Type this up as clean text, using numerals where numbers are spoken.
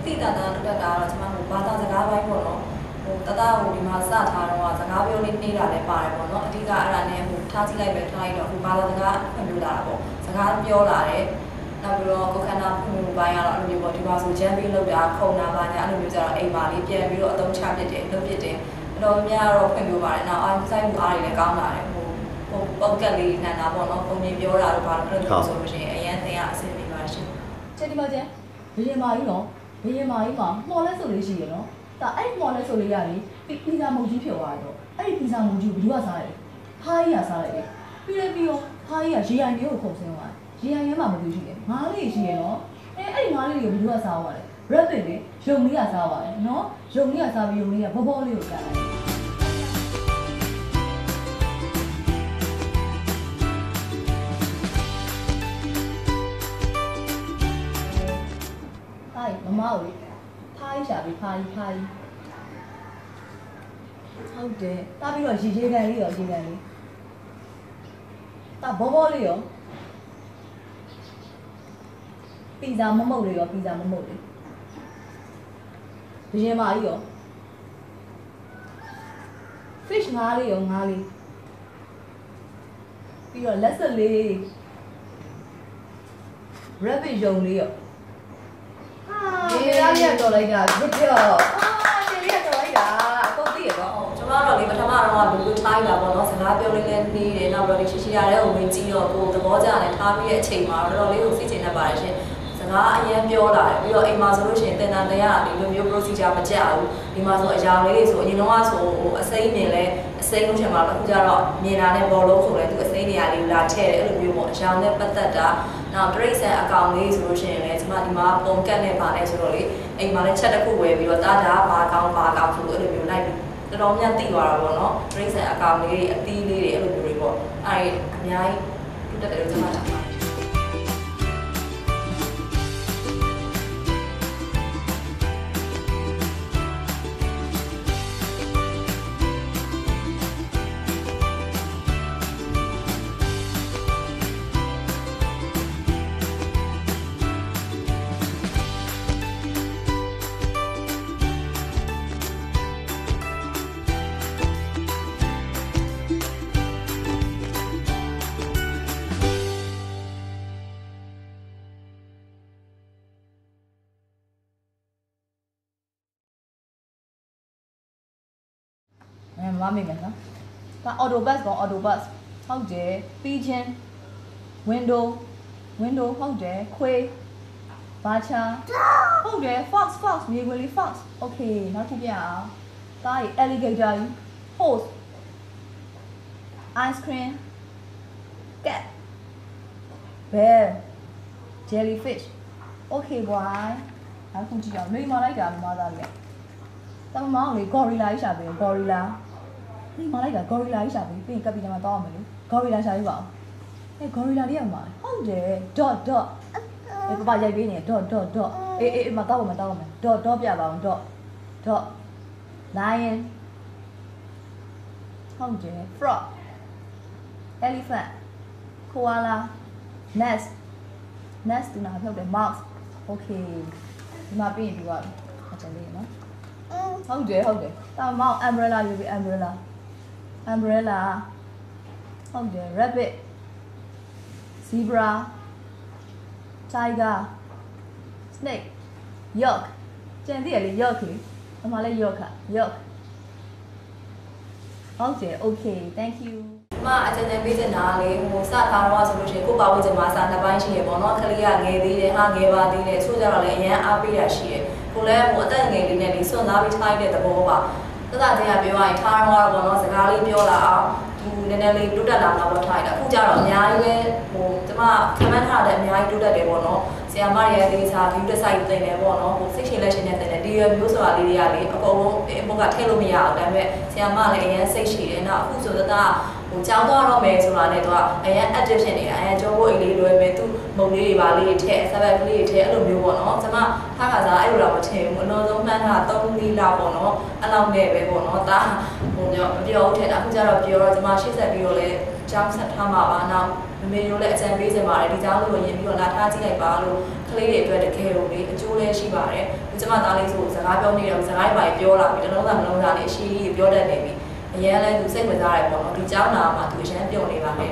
တိတန်တန်တက်တာတော့ကျွန်မတို့ဘာသာစကားပိုင်းပေါ့နော်တသားဟိုဒီမှာစထားတော့စကားပြောလေးနေတာလည်းပါတယ်ပေါ့နော်အဓိကအဲ့ဒါနဲ့ဟိုထားကြည့်လိုက်ပဲထားလိုက်တော့ဟိုဘာသာစကားဖွင့်ပြလာတာပေါ့စကားပြောလာတယ်နောက်ပြီးတော့ကိုခန္ဓာဖွင့်ပြပိုင်းကတော့အဲ့လိုမျိုးပေါ့ဒီမှာဆိုဂျမ်ပီလောက်တာခုံတာပါညာအဲ့လိုမျိုးကြတော့အိမ်ပါလေးပြန်ပြီးတော့အသုံးချဖြစ်တယ်လုပ်ဖြစ်တယ်အဲ့တော့များတော့ဖွင့်ပြပါတယ်နောက်အားဆိုင်မှုအားတွေလည်းကောင်းလာတယ်ဟိုပုံကက်လေးနန္တာပေါ့နော်ပုံမြင်ပြောတာတော့ဘာလို့အဲ့လိုဆိုလို့ရှိရင်အရင်သင်ကအဆင်ပြေပါရှင်ချက်ဒီမှာကျန်ဘယင်မာကြီးနော်ဘယင်မာကြီးမှာမှော်လဲဆိုလေးရှိရနော်ဒါအဲ့မှော်လဲဆိုလေးရတယ်ပီဇာမုတ်ကြီးဖြစ်သွားတော့အဲ့ဒီပီဇာမုတ်ကြီးဘယ်သူကစားလဲဖားကြီးကစားလိုက်တယ်ပြီးတော့ဖားကြီးကရေအိုင်လေးကိုခုံဆင်းသွားရေအိုင်ထဲမှာမတွေ့ရှိတယ်ငါးလေးရှိရနော်အဲ့ဒီငါးလေးတွေကိုဘယ်သူကစားသွားလဲ rabbit လေယုံလေးကစားသွားတယ်နော်ယုံလေးကစားပြီးယုံလေးကဘောဘောလေးကိုကန်လိုက်မမကိုဖားရှာပြီးဖားဟုတ်တယ်တားပြီးတော့ရေကန်လေးရောရေကန်လေးတာဘောဘောလေးရောပီဇာမမုတ်လေးရောပီဇာမမုတ်လေးဘယင်မာကြီးရော fish ငါးလေးရောငါးလေးပြီးတော့လက်ဆက်လေး rabbit ယုံလေးရောဒီလားရတော့လိုက်တာဖြစ်တော့ဒီလေးရတော့လိုက်တာအကုန်သိရတော့ကျွန်မတို့လေပထမတော့လူလူထားရတာပေါ့နော်စကားပြောလေးလည်းနေတယ်နောက်တော့ဒီရှိရှိရတဲ့ဝင်ကြည့်တော့ကိုသဘောကျတယ်ထားပြီးတဲ့အချိန်မှာတော့တော်လေးကိုသိချင်တတ်ပါတယ်ရှင်စကားအရင်ပြောလာတယ်ပြီးတော့အိမ်မှာဆိုလို့ရှိရင်တင်တန်တရားဒီလိုမျိုး procedure မကြဘူးဒီမှာဆိုအရာလေးတွေဆိုအရင်တော့ဆိုအစိမ့်မြင်လဲအစိမ့်လို့ရှင်မှာတော့အခုကျတော့မြင်တာနဲ့ဘောလုံးဆိုလဲသူအစိမ့်နေရာလေးလာထည့်တယ်အဲ့လိုမျိုးပေါ့အရာနဲ့ပတ်သက်တာနောက်တရိတ်ဆန်အကောင့်လေးဆိုလို့ရှိရင်လည်းကျွန်မဒီမှာပုံကတ်နဲ့ပါလဲဆိုတော့လေအိမ်မှာလည်းချက်တစ်ခုဝယ်ပြီးတော့တာတာဘာကောင်းဆိုလို့အဲ့လိုမျိုးလိုက်ပြီးတော်တော်များသိသွားတာပေါ့နော်တရိတ်ဆန်အကောင့်လေးအသီးလေးတွေအဲ့လိုမျိုးတွေပေါ့အဲ့ဒီအများကြီးတက်တယ်လို့ကျွန်မတာမမေ့မယ်နော်ဒါ auto bus ကော auto bus ဟုတ်တယ် pigeon window ဟုတ်တယ်ခွေးဘာချာဟုတ်တယ် fox မြေခွေးလေး fox okay နောက်တစ်ပြအောင်ဒါရီ alligator horse ice cream cat bear jellyfish okay boy နောက်ခုကြည့်အောင်လိမ္မာလိုက်တာမမသားလေးတမမောင်လေး gorilla ရှာပေး gorilla ဒီမှာလိုက်တာ gorilla ကြီးရှာပြီးပြင်ကပ်ပြီးတော့တောင်းအောင်မယ်လေ gorilla ရှာပြီးပါအောင်အဲ gorilla လေးကမှာဟုတ်တယ် dot အဲပပရိုက်ပေးနေ dot အေးမတောင်းမယ် dot ပြပါအောင် dot lion ဟုတ်တယ် frog elephant koala nest ဒီမှာဖြုတ်တယ် mouse okay ဒီမှာပြင်ပြီးသွားပြီအကျဉ်းလေးနော်ဟုတ်တယ်တာမောင် umbrella ယူပြီး umbrella ဟုတ်တယ် rabbit zebra tiger snake yak ကျန်သေးရလေ yak လေအမလည်း yak ဟုတ်တယ် okay thank you မအကျဉ်းပေးချင်တာလေဟိုစထားတော့ဆိုလို့ရှိရင်ကိုပါဝင်ချင်မှာစာနှစ်ပိုင်းရှိရပေါ့နော်ခလေးကငယ်သေးတယ်ဟာငယ်ပါသေးတယ်ဆိုကြတော့လည်းအရင်အားပေးရရှိရကိုလည်းဟိုအသက်ငယ်လေးနဲ့ဒီစွန့်သားပြီးထားရတဲ့သဘောပါတသက်တည်းကပြောရရင်ထားတော့ပေါ့နော်စကားလေးပြောလာအောင်သူနည်းနည်းလေးတိုးတက်လာမှာပေါ့ထားရတာအခုကျတော့အများကြီးပဲဟိုကျမခံမှန်းထားတဲ့အများကြီးတိုးတက်တယ်ပေါ့နော်ဆရာမရဲ့ဒီစာ view တစ် site တင်တယ်ပေါ့နော်ဟိုစိတ်ရှည်လက်ရှည်နဲ့တင်တယ်ဒီမျိုးဆိုတာလေးတွေကလေအကုန်လုံးအပေါ်ကထည့်လို့မရအောင်ဒါပေမဲ့ဆရာမလည်းအရင်စိတ်ရှည်တယ်နောက်အခုဆိုတော့ဟိုကြောင်းသွားတော့မယ်ဆိုတာနဲ့တော့အရင် active ဖြစ်နေတာအရင်ကြောဖို့အိတ်လေးလွယ်မယ်သူမုံလေးတွေပါလေးထည့်ဆက်ဘက်ကလေးတွေထည့်အဲ့လိုမျိုးပေါ့နော်ကျမထားခါစားအဲ့လိုတော့မထည့်ဘူးအလုံးစုံမှန်းတာ3-4လပေါ့နော်အဲ့လောက်နဲ့ပဲပေါ့နော်ဒါဟိုညမပြောဦးထည့်တာအခုကျတော့ပြောတော့ကျမရှေ့ဆက်ပြီးတော့လဲကြောင်းဆက်ထားမှာပါနောက် မမေတို့လည်းအကြံပေးစင်ပါတယ်ဒီကြောင်းလို့ရင်ပြီးတော့လာထားကြည့်လိုက်ပါလို့ကလေးတွေအတွက်တကယ်လို့လေအကျိုးလည်းရှိပါတယ်ကျမသားလေးဆိုစကားပြောနေတယ်စကားပိုင်းပြောလာပြီတစ်လုံးသားနှလုံးသားလေးအရှိကြီးပြောတတ်နေပြီအရင်လည်းသူစိတ်ဝင်စားတယ်ပေါ့နော်ဒီကြောင်းနာမှာသူအရန်ပြုံနေပါမယ်